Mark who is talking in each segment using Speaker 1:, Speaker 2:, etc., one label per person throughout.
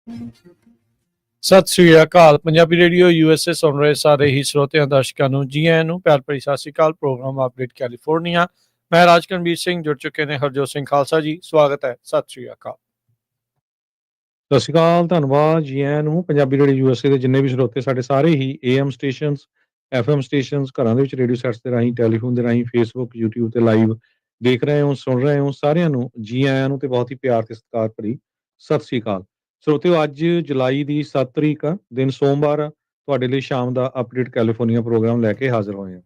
Speaker 1: ਸਤਿ ਸ੍ਰੀ ਅਕਾਲ। Punjabi radio USA ਸੁਣ ਰਹੇ ਸਾਰੇ ਹੀ ਸਰੋਤਿਆਂ ਦਰਸ਼ਕਾਂ ਨੂੰ ਜੀ ਆਇਆਂ ਨੂੰ ਪਿਆਰ ਭਰੀ ਸਤਿ ਸ੍ਰੀ ਅਕਾਲ। ਪ੍ਰੋਗਰਾਮ ਅਪਡੇਟ ਕੈਲੀਫੋਰਨੀਆ, ਮੈਂ ਰਾਜਕਰਨਵੀਰ ਸਿੰਘ ਜੁੜ ਚੁੱਕੇ ਨੇ ਹਰਜੋਤ ਸਿੰਘ ਖਾਲਸਾ ਜੀ, ਸਵਾਗਤ ਹੈ। ਸਤਿ ਸ੍ਰੀ ਅਕਾਲ।
Speaker 2: ਸਤਿ ਸ਼੍ਰੀ ਅਕਾਲ, ਧੰਨਵਾਦ ਜੀ ਆਇਆਂ ਨੂੰ। ਪੰਜਾਬੀ ਰੇਡੀਓ USA ਦੇ ਜਿੰਨੇ ਵੀ ਸਰੋਤੇ ਸਾਡੇ ਸਾਰੇ ਹੀ AM ਸਟੇਸ਼ਨਸ, FM ਸਟੇਸ਼ਨਸ, ਘਰਾਂ ਦੇ ਵਿੱਚ ਰੇਡੀਓ ਸੈਟਸ ਦੇ ਰਾਹੀਂ, ਟੈਲੀਫੋਨ ਦੇ ਰਾਹੀਂ, ਫੇਸਬੁੱਕ, YouTube ਤੇ ਲਾਈਵ ਦੇਖ ਰਹੇ ਹੋ, ਸੁਣ ਰਹੇ ਹੋ, ਸਾਰਿਆਂ ਨੂੰ ਜੀ ਆਇਆਂ ਨੂੰ ਤੇ ਬਹੁਤ ਹੀ ਪਿਆਰ ਤੇ ਸਤਿਕਾਰ ਭਰੀ ਸਤਿ ਸ਼੍ਰੀ ਅਕਾਲ। ਸਰੋਤਿਓ, ਅੱਜ ਜੁਲਾਈ ਦੀ 7 ਤਰੀਕ ਆ, ਦਿਨ ਸੋਮਵਾਰ ਆ। ਤੁਹਾਡੇ ਲਈ ਸ਼ਾਮ ਦਾ ਅਪਡੇਟ ਕੈਲੀਫੋਰਨੀਆ ਪ੍ਰੋਗਰਾਮ ਲੈ ਕੇ ਹਾਜ਼ਰ ਹੋਏ ਹਾਂ।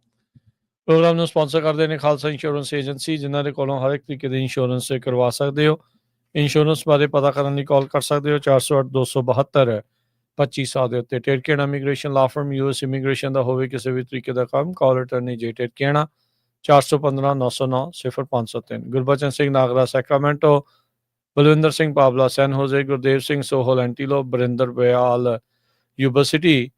Speaker 1: ਪ੍ਰੋਗਰਾਮ ਨੂੰ ਸਪਾਂਸਰ ਕਰਦੇ ਨੇ ਖਾਲਸਾ ਇੰਸ਼ੋਰੈਂਸ ਏਜੰਸੀ, ਜਿਨ੍ਹਾਂ ਦੇ ਕੋਲੋਂ ਹਰ ਇੱਕ ਤਰੀਕੇ ਦੇ ਇੰਸ਼ੋਰੈਂਸ ਕਰਵਾ ਸਕਦੇ ਹੋ। ਇੰਸ਼ੋਰੈਂਸ ਬਾਰੇ ਪਤਾ ਕਰਨ ਲਈ ਕਾਲ ਕਰ ਸਕਦੇ ਹੋ 408-272-2500 ਦੇ ਉੱਤੇ। ਟੇਟਕੇਣਾ ਇਮੀਗ੍ਰੇਸ਼ਨ ਲਾ ਫਰਮ, US ਇਮੀਗ੍ਰੇਸ਼ਨ ਦਾ ਹੋਵੇ ਕਿਸੇ ਵੀ ਤਰੀਕੇ ਦਾ ਕੰਮ, ਕਾਲ ਅਟਰਨੀ ਜੇ ਟੇਟਕੇਣਾ 415-909-0503। ਗੁਰਬਚਨ ਸਿੰਘ ਨਾਗਰਾ ਸੈਕਰਾਮੈਂਟੋ, ਬਲਵਿੰਦਰ ਸਿੰਘ ਪਾਬਲਾ ਸੈਨ ਹੋਜ਼ੇ, ਗੁਰਦੇਵ ਸਿੰਘ ਸੋਹਲ ਐਂਟੀਲੋ, ਬਰਿੰਦਰ ਬਿਆਲ ਯੂਬਾ ਸਿਟੀ,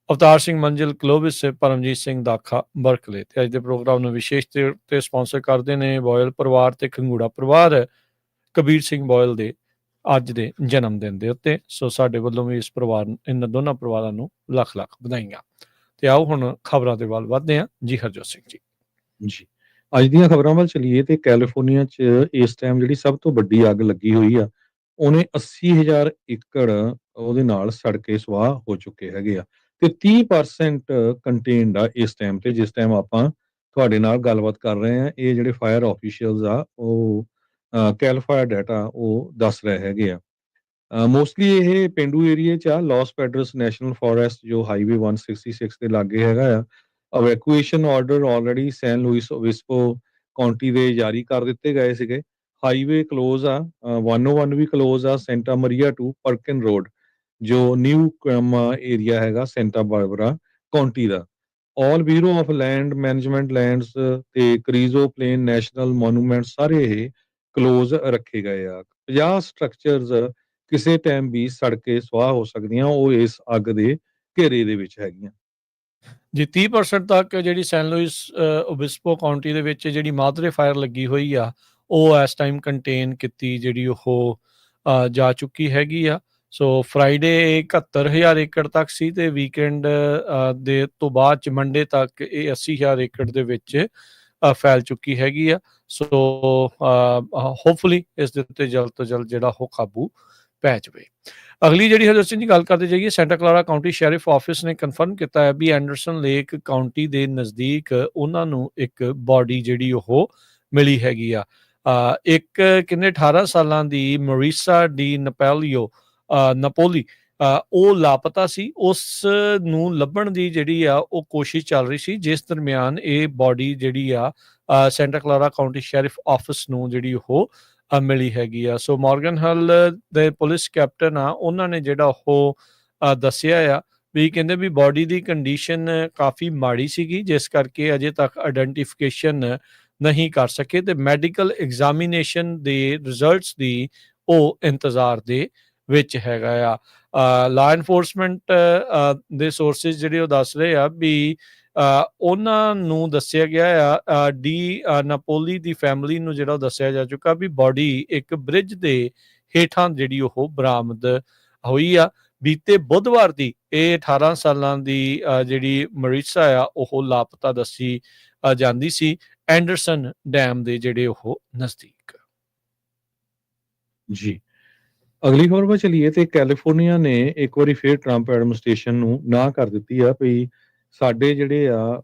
Speaker 1: ਅਵਤਾਰ ਸਿੰਘ ਮੰਜ਼ਿਲ ਕਲੋਵਿਸ, ਪਰਮਜੀਤ ਸਿੰਘ ਦਾਖਾ ਬਰਕਲੇ। ਤੇ ਅੱਜ ਦੇ ਪ੍ਰੋਗਰਾਮ ਨੂੰ ਵਿਸ਼ੇਸ਼ ਤੌਰ ਤੇ ਸਪਾਂਸਰ ਕਰਦੇ ਨੇ ਬੋਇਲ ਪਰਿਵਾਰ ਤੇ ਖੰਗੂੜਾ ਪਰਿਵਾਰ, ਕਬੀਰ ਸਿੰਘ ਬੋਇਲ ਦੇ ਅੱਜ ਦੇ ਜਨਮ ਦਿਨ ਦੇ ਉੱਤੇ। ਸੋ ਸਾਡੇ ਵੱਲੋਂ ਵੀ ਇਸ ਪਰਿਵਾਰ, ਇਹਨਾਂ ਦੋਨਾਂ ਪਰਿਵਾਰਾਂ ਨੂੰ ਲੱਖ ਲੱਖ ਵਧਾਈਆਂ। ਤੇ ਆਓ ਹੁਣ ਖਬਰਾਂ ਦੇ ਵੱਲ ਵਧਦੇ ਹਾਂ ਜੀ ਹਰਜੋਤ ਸਿੰਘ ਜੀ।
Speaker 2: ਜੀ, ਅੱਜ ਦੀਆਂ ਖਬਰਾਂ ਵੱਲ ਚਲੀਏ ਤੇ ਕੈਲੀਫੋਰਨੀਆ 'ਚ ਇਸ ਟਾਈਮ ਜਿਹੜੀ ਸਭ ਤੋਂ ਵੱਡੀ ਅੱਗ ਲੱਗੀ ਹੋਈ ਆ, ਉਹਨੇ 80,000 ਏਕੜ ਉਹਦੇ ਨਾਲ ਸੜ ਕੇ ਸੁਆਹ ਹੋ ਚੁੱਕੇ ਹੈਗੇ ਆ ਤੇ 30% ਕੰਟੇਨਡ ਆ ਇਸ ਟਾਈਮ ਤੇ, ਜਿਸ ਟਾਈਮ ਆਪਾਂ ਤੁਹਾਡੇ ਨਾਲ ਗੱਲਬਾਤ ਕਰ ਰਹੇ ਆ। ਇਹ ਜਿਹੜੇ ਫਾਇਰ ਆਫੀਸ਼ੀਅਲਸ ਆ, ਉਹ ਕੈਲ ਫਾਇਰ ਡਾਟਾ ਉਹ ਦੱਸ ਰਹੇ ਹੈਗੇ ਆ। ਮੋਸਟਲੀ ਇਹ ਪੇਂਡੂ ਏਰੀਏ 'ਚ ਆ। ਲਾਸ ਪੈਡਰਸ ਨੈਸ਼ਨਲ ਫੋਰੈਸਟ ਜੋ ਹਾਈਵੇ 166 ਦੇ ਲਾਗੇ ਹੈਗਾ ਆ। ਇਵੈਕੂਏਸ਼ਨ ਆਰਡਰ ਆਲਰੇਡੀ ਸੈਨ ਲੂਇਸ ਓਬਿਸਪੋ ਕਾਉਂਟੀ ਦੇ ਜਾਰੀ ਕਰ ਦਿੱਤੇ ਗਏ ਸੀਗੇ। ਹਾਈਵੇ ਕਲੋਜ਼ ਆ, 101 ਵੀ ਕਲੋਜ਼ ਆ, ਸੈਂਟਾ ਮਰੀਆ ਟੂ ਪਰਕਿਨ ਰੋਡ ਜੋ ਨਿਊ ਕਮਾ ਏਰੀਆ ਹੈਗਾ Santa Barbara County the. All bureau of land management lands ਤੇ ਕਰੀਜ਼ੋ ਪਲੇਨ ਨੈਸ਼ਨਲ ਮੋਨੂਮੈਂਟ ਸਾਰੇ ਇਹ ਕਲੋਜ਼ ਰੱਖੇ ਗਏ ਆ। 50 ਸਟਰਕਚਰਸ ਕਿਸੇ ਟਾਈਮ ਵੀ ਸੜ ਕੇ ਸੁਆਹ ਹੋ ਸਕਦੀਆਂ, ਉਹ ਇਸ ਅੱਗ ਦੇ ਘੇਰੇ ਦੇ ਵਿੱਚ ਹੈਗੀਆਂ।
Speaker 1: ਜੀ 30% ਤੱਕ ਜਿਹੜੀ ਸੈਨ ਲੂਇਸ ਓਬਿਸਪੋ ਕਾਉਂਟੀ ਦੇ ਵਿੱਚ ਜਿਹੜੀ ਮਾਦਰੇ ਫਾਇਰ ਲੱਗੀ ਹੋਈ ਆ, ਉਹ ਇਸ ਟਾਈਮ ਕੰਟੇਨ ਕੀਤੀ ਜਿਹੜੀ ਉਹ ਜਾ ਚੁੱਕੀ ਹੈਗੀ ਆ। ਸੋ ਫਰਾਈਡੇ 71,000 ਏਕੜ ਤੱਕ ਸੀ ਤੇ ਵੀਕਐਂਡ ਦੇ ਤੋਂ ਬਾਅਦ ਚ ਮੰਡੇ ਤੱਕ ਇਹ 80,000 ਏਕੜ ਦੇ ਵਿੱਚ ਫੈਲ ਚੁੱਕੀ ਹੈਗੀ ਆ। ਸੋ ਹੋਪਫੁਲੀ ਇਸ ਦੇ ਉੱਤੇ ਜਲਦ ਤੋਂ ਜਲਦ ਜਿਹੜਾ ਉਹ ਕਾਬੂ ਪੈ ਜਾਵੇ। ਅਗਲੀ ਜਿਹੜੀ ਹਰਜੋਤ ਸਿੰਘ ਦੀ ਗੱਲ ਕਰਦੇ ਜਾਈਏ, ਸੈਂਟਾ ਕਲਾਰਾ ਕਾਉਂਟੀ ਸ਼ੈਰਿਫ ਆਫਿਸ ਨੇ ਕਨਫਰਮ ਕੀਤਾ ਹੈ ਵੀ ਐਂਡਰਸਨ ਲੇਕ ਕਾਉਂਟੀ ਦੇ ਨਜ਼ਦੀਕ ਉਹਨਾਂ ਨੂੰ ਇੱਕ ਬਾਡੀ ਜਿਹੜੀ ਉਹ ਮਿਲੀ ਹੈਗੀ ਆ। ਇੱਕ ਕਿੰਨੇ 18 ਸਾਲਾਂ ਦੀ ਮੋਰਿਸਾ ਡੀ ਨਪੋਲੀ ਉਹ ਲਾਪਤਾ ਸੀ। ਉਸ ਨੂੰ ਲੱਭਣ ਦੀ ਜਿਹੜੀ ਆ ਉਹ ਕੋਸ਼ਿਸ਼ ਚੱਲ ਰਹੀ ਸੀ, ਜਿਸ ਦਰਮਿਆਨ ਇਹ ਬਾਡੀ ਜਿਹੜੀ ਆ ਸੈਂਟਾ ਕਲਾਰਾ ਕਾਉਂਟੀ ਸ਼ੈਰਿਫ ਆਫਿਸ ਨੂੰ ਜਿਹੜੀ ਉਹ ਮਿਲੀ ਹੈਗੀ ਆ। ਸੋ ਮੋਰਗਨ ਹਲ ਦੇ ਪੁਲਿਸ ਕੈਪਟਨ ਆ, ਉਹਨਾਂ ਨੇ ਜਿਹੜਾ ਉਹ ਦੱਸਿਆ ਆ ਵੀ ਕਹਿੰਦੇ ਵੀ ਬਾਡੀ ਦੀ ਕੰਡੀਸ਼ਨ ਕਾਫੀ ਮਾੜੀ ਸੀਗੀ, ਜਿਸ ਕਰਕੇ ਅਜੇ ਤੱਕ ਆਇਡੈਂਟੀਫਿਕੇਸ਼ਨ ਨਹੀਂ ਕਰ ਸਕੇ ਤੇ ਮੈਡੀਕਲ ਐਗਜ਼ਾਮੀਨੇਸ਼ਨ ਦੇ ਰਿਜ਼ਲਟਸ ਦੀ ਉਹ ਇੰਤਜ਼ਾਰ ਦੇ ਵਿੱਚ ਹੈਗਾ ਆ। ਲਾ ਐਨਫੋਰਸਮੈਂਟ ਦੇ ਸੋਰਸਿਸ ਜਿਹੜੇ ਉਹ ਦੱਸ ਰਹੇ ਆ ਵੀ ਉਹਨਾਂ ਨੂੰ ਦੱਸਿਆ ਗਿਆ ਆ, ਡੀ ਨਪੋਲੀ ਦੀ ਫੈਮਿਲੀ ਨੂੰ ਜਿਹੜਾ ਉਹ ਦੱਸਿਆ ਜਾ ਚੁੱਕਾ ਵੀ ਬਾਡੀ ਇੱਕ ਬ੍ਰਿਜ ਦੇ ਹੇਠਾਂ ਜਿਹੜੀ ਉਹ ਬਰਾਮਦ ਹੋਈ ਆ। ਬੀਤੇ ਬੁੱਧਵਾਰ ਦੀ ਇਹ 18 ਸਾਲਾਂ ਦੀ ਜਿਹੜੀ ਮਰੀਸਾ ਆ ਉਹ ਲਾਪਤਾ ਦੱਸੀ ਜਾਂਦੀ ਸੀ ਐਂਡਰਸਨ ਡੈਮ ਦੇ ਜਿਹੜੇ ਉਹ ਨਜ਼ਦੀਕ।
Speaker 2: ਜੀ, ਅਗਲੀ ਖਬਰ ਵੱਲ ਚਲੀਏ ਤੇ ਕੈਲੀਫੋਰਨੀਆ ਨੇ ਇੱਕ ਵਾਰੀ ਫਿਰ ਟਰੰਪ ਐਡਮਿਨਿਸਟ੍ਰੇਸ਼ਨ ਨੂੰ ਨਾ ਕਰ ਦਿੱਤੀ ਆ ਵੀ ਸਾਡੇ ਜਿਹੜੇ ਆ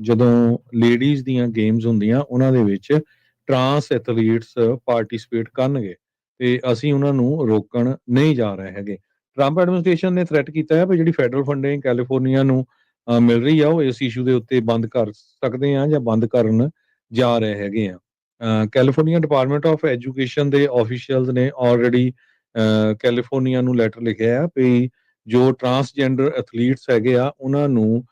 Speaker 2: ਜਦੋਂ ਲੇਡੀਜ਼ ਦੀਆਂ ਗੇਮਸ ਹੁੰਦੀਆਂ ਉਹਨਾਂ ਦੇ ਵਿੱਚ ਟਰਾਂਸ ਐਥਲੀਟਸ ਪਾਰਟਿਸਿਪੇਟ ਕਰਨਗੇ ਤੇ ਅਸੀਂ ਉਹਨਾਂ ਨੂੰ ਰੋਕਣ ਨਹੀਂ ਜਾ ਰਹੇ ਹੈਗੇ। ਟਰੰਪ ਐਡਮਿਨਿਸਟ੍ਰੇਸ਼ਨ ਨੇ ਥ੍ਰੈਟ ਕੀਤਾ ਹੈ ਵੀ ਜਿਹੜੀ ਫੈਡਰਲ ਫੰਡਿੰਗ ਕੈਲੀਫੋਰਨੀਆ ਨੂੰ ਮਿਲ ਰਹੀ ਆ ਉਹ ਇਸ ਇਸ਼ੂ ਦੇ ਉੱਤੇ ਬੰਦ ਕਰ ਸਕਦੇ ਆ ਜਾਂ ਬੰਦ ਕਰਨ ਜਾ ਰਹੇ ਹੈਗੇ ਆ। ਕੈਲੀਫੋਰਨੀਆ ਡਿਪਾਰਟਮੈਂਟ ਆਫ ਐਜੂਕੇਸ਼ਨ ਦੇ ਆਫੀਸ਼ੀਅਲਸ ਨੇ ਆਲਰੇਡੀ ਕੈਲੀਫੋਰਨੀਆ ਨੂੰ ਲੈਟਰ ਲਿਖਿਆ ਆ ਵੀ ਜੋ ਟਰਾਂਸਜੈਂਡਰ ਐਥਲੀਟਸ ਹੈਗੇ ਆ ਉਹਨਾਂ ਨੂੰ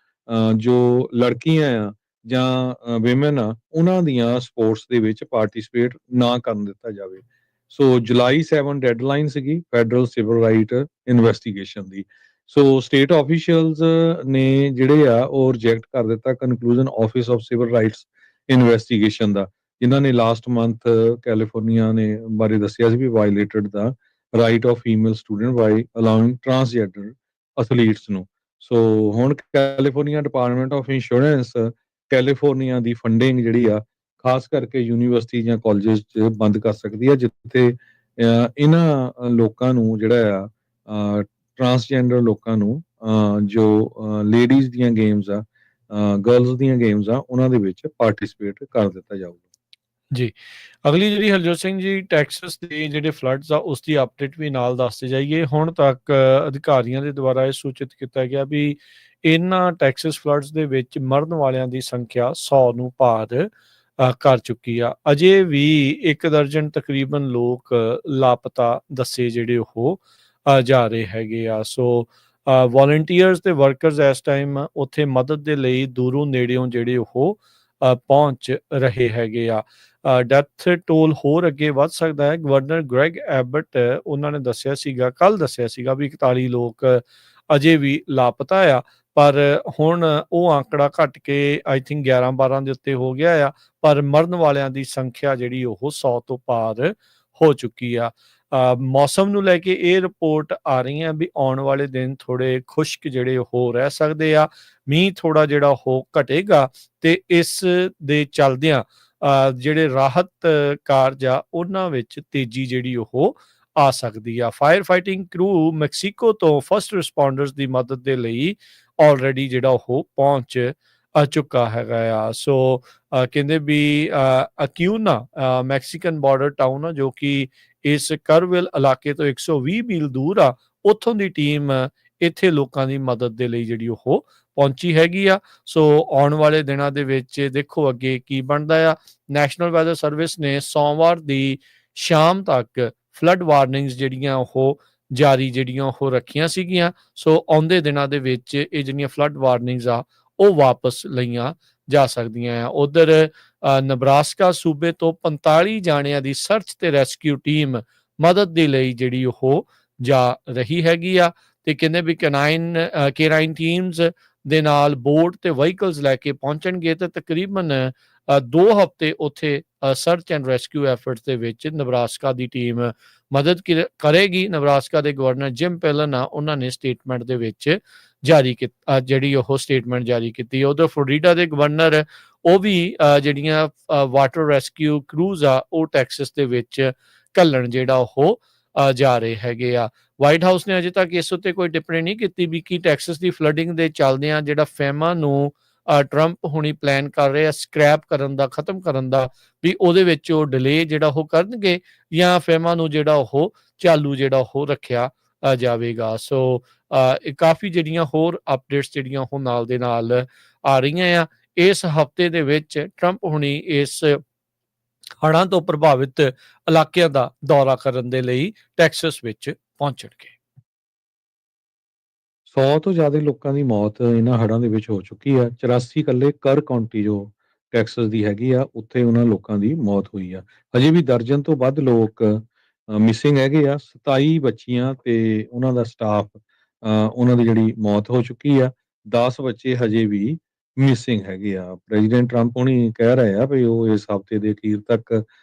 Speaker 2: ਜੋ ਲੜਕੀਆਂ ਆ ਜਾਂ ਵਿਮਨ ਆ ਉਹਨਾਂ ਦੀਆਂ ਸਪੋਰਟਸ ਦੇ ਵਿੱਚ ਪਾਰਟਿਸਿਪੇਟ ਨਾ ਕਰਨ ਦਿੱਤਾ ਜਾਵੇ। ਸੋ ਜੁਲਾਈ 7 ਡੈਡਲਾਈਨ ਸੀਗੀ ਫੈਡਰਲ ਸਿਵਲ ਰਾਈਟ ਇਨਵੈਸਟੀਗੇਸ਼ਨ ਦੀ। ਸੋ ਸਟੇਟ ਆਫੀਸ਼ੀਅਲਸ ਨੇ ਜਿਹੜੇ ਆ ਉਹ ਰਿਜੈਕਟ ਕਰ ਦਿੱਤਾ conclusion Office of Civil Rights investigation ਦਾ, ਜਿਨ੍ਹਾਂ ਨੇ ਲਾਸਟ ਮੰਥ ਕੈਲੀਫੋਰਨੀਆ ਨੇ ਬਾਰੇ ਦੱਸਿਆ ਸੀ ਵੀ ਵਾਇਲੇਟਡ ਦਾ right of female student by allowing transgender athletes ਨੂੰ। ਸੋ ਹੁਣ California Department of Insurance California ਦੀ ਫੰਡਿੰਗ ਜਿਹੜੀ ਆ ਖਾਸ ਕਰਕੇ ਯੂਨੀਵਰਸਿਟੀ ਜਾਂ ਕਾਲਜਸ 'ਚ ਬੰਦ ਕਰ ਸਕਦੀ ਆ, ਜਿੱਥੇ ਇਹਨਾਂ ਲੋਕਾਂ ਨੂੰ ਜਿਹੜਾ ਆ ਟਰਾਂਸਜੈਂਡਰ ਲੋਕਾਂ ਨੂੰ ਜੋ ਲੇਡੀਜ਼ ਦੀਆਂ ਗੇਮਸ ਆ, ਗਰਲਸ ਦੀਆਂ ਗੇਮਸ ਆ, ਉਹਨਾਂ ਦੇ ਵਿੱਚ ਪਾਰਟਿਸਿਪੇਟ ਕਰ ਦਿੱਤਾ ਜਾਊਗਾ।
Speaker 1: ਜੀ, ਅਗਲੀ ਜਿਹੜੀ ਹਰਜੋਤ ਸਿੰਘ ਜੀ ਟੈਕਸਸ ਦੇ ਜਿਹੜੇ ਫਲੱਡਸ ਆ ਉਸ ਦੀ ਅਪਡੇਟ ਵੀ ਨਾਲ ਦੱਸਦੇ ਜਾਈਏ। ਹੁਣ ਤੱਕ ਅਧਿਕਾਰੀਆਂ ਦੇ ਦੁਆਰਾ ਇਹ ਸੂਚਿਤ ਕੀਤਾ ਗਿਆ ਵੀ ਇਹਨਾਂ ਟੈਕਸਸ ਫਲੱਡਸ ਦੇ ਵਿੱਚ ਮਰਨ ਵਾਲਿਆਂ ਦੀ ਸੰਖਿਆ 100 ਨੂੰ ਪਾਰ ਕਰ ਚੁੱਕੀ ਆ। ਅਜੇ ਵੀ 1 ਦਰਜਨ ਤਕਰੀਬਨ ਲੋਕ ਲਾਪਤਾ ਦੱਸੇ ਜਿਹੜੇ ਉਹ ਜਾ ਰਹੇ ਹੈਗੇ ਆ। ਸੋ ਵੋਲੰਟੀਅਰਸ ਤੇ ਵਰਕਰਸ ਇਸ ਟਾਈਮ ਉੱਥੇ ਮਦਦ ਦੇ ਲਈ ਦੂਰੋਂ ਨੇੜਿਓਂ ਜਿਹੜੇ ਉਹ ਪਹੁੰਚ ਰਹੇ ਹੈਗੇ ਆ। ਡੈਥ ਟੋਲ ਹੋਰ ਅੱਗੇ ਵੱਧ ਸਕਦਾ ਹੈ। ਗਵਰਨਰ ਗ੍ਰੈਗ ਐਬਟ ਉਹਨਾਂ ਨੇ ਦੱਸਿਆ ਸੀਗਾ, ਕੱਲ ਦੱਸਿਆ ਸੀਗਾ ਵੀ 41 ਲੋਕ ਅਜੇ ਵੀ ਲਾਪਤਾ ਆ, ਪਰ ਹੁਣ ਉਹ ਆંકੜਾ ਘਟ ਕੇ ਆਈ ਥਿੰਕ 11-12 ਦੇ ਉੱਤੇ ਹੋ ਗਿਆ ਆ, ਪਰ ਮਰਨ ਵਾਲਿਆਂ ਦੀ ਸੰਖਿਆ ਜਿਹੜੀ ਉਹ 100 ਤੋਂ ਪਾਰ ਹੋ ਚੁੱਕੀ ਆ। ਮੌਸਮ ਨੂੰ ਲੈ ਕੇ ਇਹ ਰਿਪੋਰਟ ਆ ਰਹੀਆਂ ਵੀ ਆਉਣ ਵਾਲੇ ਦਿਨ ਥੋੜੇ ਖੁਸ਼ਕ ਜਿਹੜੇ ਉਹ ਰਹਿ ਸਕਦੇ ਆ, ਮੀਂਹ ਥੋੜਾ ਜਿਹੜਾ ਉਹ ਘਟੇਗਾ ਤੇ ਇਸ ਦੇ ਚੱਲਦਿਆਂ ਜਿਹੜੇ ਰਾਹਤ ਕਾਰਜ ਆ ਉਹਨਾਂ ਵਿੱਚ ਤੇਜ਼ੀ ਜਿਹੜੀ ਉਹ ਆ ਸਕਦੀ ਆ। ਫਾਇਰ ਫਾਈਟਿੰਗ ਕਰੂ ਮੈਕਸੀਕੋ ਤੋਂ ਫਸਟ ਰਿਸਪੌਂਡਰਸ ਦੀ ਮਦਦ ਦੇ ਲਈ ਆਲਰੇਡੀ ਜਿਹੜਾ ਉਹ ਪਹੁੰਚ ਚੁੱਕਾ ਹੈਗਾ ਆ। ਸੋ ਕਹਿੰਦੇ ਵੀ ਅਕਿਊਨਾ ਮੈਕਸੀਕਨ ਬਾਰਡਰ ਟਾਊਨ ਆ ਜੋ ਕਿ ਇਸ ਕਰਵਿਲ ਇਲਾਕੇ ਤੋਂ 120 ਮੀਲ ਦੂਰ ਆ, ਉੱਥੋਂ ਦੀ ਟੀਮ ਇੱਥੇ ਲੋਕਾਂ ਦੀ ਮਦਦ ਦੇ ਲਈ ਜਿਹੜੀ ਉਹ ਪਹੁੰਚੀ ਹੈਗੀ ਆ। ਸੋ ਆਉਣ ਵਾਲੇ ਦਿਨਾਂ ਦੇ ਵਿੱਚ ਦੇਖੋ ਅੱਗੇ ਕੀ ਬਣਦਾ ਆ। ਨੈਸ਼ਨਲ ਵੈਦਰ ਸਰਵਿਸ ਨੇ ਸੋਮਵਾਰ ਦੀ ਸ਼ਾਮ ਤੱਕ ਫਲੱਡ ਵਾਰਨਿੰਗਸ ਜਿਹੜੀਆਂ ਉਹ ਜਾਰੀ ਜਿਹੜੀਆਂ ਉਹ ਰੱਖੀਆਂ ਸੀਗੀਆਂ। ਸੋ ਆਉਂਦੇ ਦਿਨਾਂ ਦੇ ਵਿੱਚ ਇਹ ਜਿਹੜੀਆਂ ਫਲੱਡ ਵਾਰਨਿੰਗਸ ਆ ਉਹ ਵਾਪਸ ਲਈਆਂ ਜਾ ਸਕਦੀਆਂ ਆ। ਉਧਰ ਨਬਰਾਸਕਾ ਸੂਬੇ ਤੋਂ 45 ਜਾਣਿਆਂ ਦੀ ਸਰਚ ਤੇ ਰੈਸਕਿਊ ਟੀਮ ਮਦਦ ਦੇ ਲਈ ਜਿਹੜੀ ਉਹ ਜਾ ਰਹੀ ਹੈਗੀ ਆ ਤੇ ਕਹਿੰਦੇ ਵੀ ਕੇਨਾਈਨ ਟੀਮਸ ਦੇ ਨਾਲ ਬੋਟ ਤੇ ਵਹੀਕਲਸ ਲੈ ਕੇ ਪਹੁੰਚਣਗੇ ਤੇ ਤਕਰੀਬਨ 2 ਹਫ਼ਤੇ ਉੱਥੇ ਸਰਚ ਐਂਡ ਰੈਸਕਿਊ ਐਫਰਟਸ ਦੇ ਵਿੱਚ ਨਬਰਾਸਕਾ ਦੀ ਟੀਮ ਮਦਦ ਕਰੇਗੀ। ਨਬਰਾਸਕਾ ਦੇ ਗਵਰਨਰ ਜਿਮ ਪੈਲਨ ਆ, ਉਹਨਾਂ ਨੇ ਸਟੇਟਮੈਂਟ ਦੇ ਵਿੱਚ ਜਿਹੜੀ ਉਹ ਸਟੇਟਮੈਂਟ ਜਾਰੀ ਕੀਤੀ। ਉਧਰ ਫਲੋਰੀਡਾ ਦੇ ਗਵਰਨਰ ਉਹ ਵੀ ਜਿਹੜੀਆਂ ਵਾਟਰ ਰੈਸਕਿਊ ਕਰੂਜ਼ ਆ ਉਹ ਟੈਕਸਸ ਦੇ ਵਿੱਚ ਘੱਲਣ ਜਿਹੜਾ ਉਹ ਜਾ ਰਹੇ ਹੈਗੇ ਆ। ਵਾਈਟ ਹਾਊਸ ਨੇ ਅਜੇ ਤੱਕ ਇਸ ਉੱਤੇ ਕੋਈ ਟਿੱਪਣੀ ਨਹੀਂ ਕੀਤੀ ਵੀ ਕੀ ਟੈਕਸਸ ਦੀ ਫਲੱਡਿੰਗ ਦੇ ਚੱਲਦਿਆਂ ਜਿਹੜਾ ਫੈਮਾ ਨੂੰ ਟਰੰਪ ਹੁਣੀ ਪਲਾਨ ਕਰ ਰਹੇ ਆ ਸਕ੍ਰੈਪ ਕਰਨ ਦਾ, ਖਤਮ ਕਰਨ ਦਾ, ਵੀ ਉਹਦੇ ਵਿੱਚ ਉਹ ਡਿਲੇ ਜਿਹੜਾ ਉਹ ਕਰਨਗੇ ਜਾਂ ਫੈਮਾ ਨੂੰ ਜਿਹੜਾ ਉਹ ਚਾਲੂ ਜਿਹੜਾ ਉਹ ਰੱਖਿਆ ਜਾਵੇਗਾ। ਸੋ ਕਾਫੀ ਜਿਹੜੀਆਂ ਹੋਰ ਅਪਡੇਟਸ ਜਿਹੜੀਆਂ ਉਹ ਨਾਲ ਦੇ ਨਾਲ ਆ ਰਹੀਆਂ ਆ। ਇਸ ਹਫ਼ਤੇ ਦੇ ਵਿੱਚ ਟਰੰਪ ਹੁਣੀ ਇਸ ਹੜ੍ਹਾਂ ਤੋਂ ਪ੍ਰਭਾਵਿਤ ਇਲਾਕਿਆਂ ਦਾ ਦੌਰਾ ਕਰਨ ਦੇ ਲਈ ਟੈਕਸਸ ਵਿੱਚ ਪਹੁੰਚਣਗੇ।
Speaker 2: 100 ਤੋਂ ਜ਼ਿਆਦਾ ਲੋਕਾਂ ਦੀ ਮੌਤ ਇਹਨਾਂ ਹੜ੍ਹਾਂ ਦੇ ਵਿੱਚ ਹੋ ਚੁੱਕੀ ਆ। 84 ਇਕੱਲੇ ਕਰ ਕਾਉਂਟੀ ਜੋ ਟੈਕਸਸ ਦੀ ਹੈਗੀ ਆ, ਉੱਥੇ ਉਹਨਾਂ ਲੋਕਾਂ ਦੀ ਮੌਤ ਹੋਈ ਆ। ਹਜੇ ਵੀ ਦਰਜਨ ਤੋਂ ਵੱਧ ਲੋਕ ਮਿਸਿੰਗ ਹੈਗੇ ਆ। 27 ਬੱਚੀਆਂ ਤੇ ਉਹਨਾਂ ਦਾ ਸਟਾਫ, ਉਹਨਾਂ ਦੀ ਜਿਹੜੀ ਮੌਤ ਹੋ ਚੁੱਕੀ ਆ। 10 ਬੱਚੇ ਹਜੇ ਵੀ ਮਿਸਿੰਗ ਹੈਗੇ ਆ। ਪ੍ਰੈਜ਼ੀਡੈਂਟ ਟਰੰਪ ਹੁਣੀ ਕਹਿ ਰਹੇ ਆ ਵੀ ਉਹ ਇਸ ਹਫ਼ਤੇ ਦੇ ਅਖੀਰ ਤੱਕ